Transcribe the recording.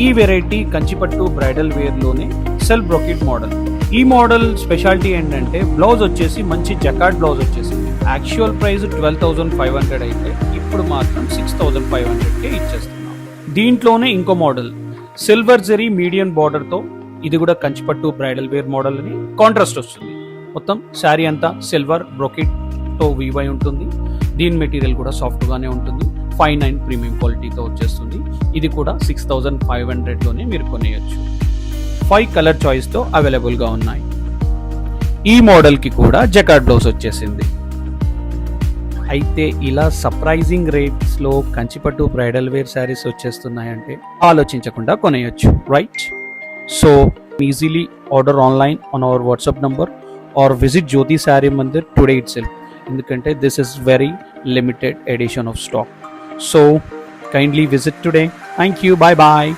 ఈ వెరైటీ కంచిపట్టు bridal wear లోనే self brocade model. ఈ మోడల్ స్పెషాలిటీ ఏంటంటే బ్లౌజ్ వచ్చేసి మంచి జకార్డ్ బ్లౌజ్ వచ్చేసింది. యాక్చువల్ ప్రైస్ 12,500 అయితే ఇప్పుడు మాత్రం 6,500కే ఇచ్చేస్తున్నాం. దీంట్లోనే ఇంకో model silver zari medium border తో, ఇది కూడా కంచిపట్టు బ్రైడల్ వేర్ మోడల్ అని కాంట్రాస్ట్ వస్తుంది. మొత్తం శారీ అంతా సిల్వర్ బ్రోకెట్ తో వీవ్ అయి ఉంటుంది. దీని మెటీరియల్ కూడా సాఫ్ట్ గానే ఉంటుంది. 5/9 ప్రీమియం క్వాలిటీతో వచ్చేస్తుంది. ఇది కూడా 6,500లోనే మీరు కొనేయచ్చు. 5 కలర్ చాయిస్ తో అవైలబుల్ గా ఉన్నాయి. ఈ మోడల్ కి కూడా జకార్డ్ బ్లౌజ్ వచ్చేసింది. అయితే ఇలా సర్ప్రైజింగ్ రేట్స్ లో కంచిపట్టు బ్రైడల్ వేర్ శారీస్ వచ్చేస్తున్నాయంటే ఆలోచించకుండా కొనేయచ్చు, right? So easily order online on our WhatsApp number or visit Jyoti Saree Mandir today itself, ఎందుకంటే this is very limited edition of stock. So kindly visit today. Thank you. Bye bye.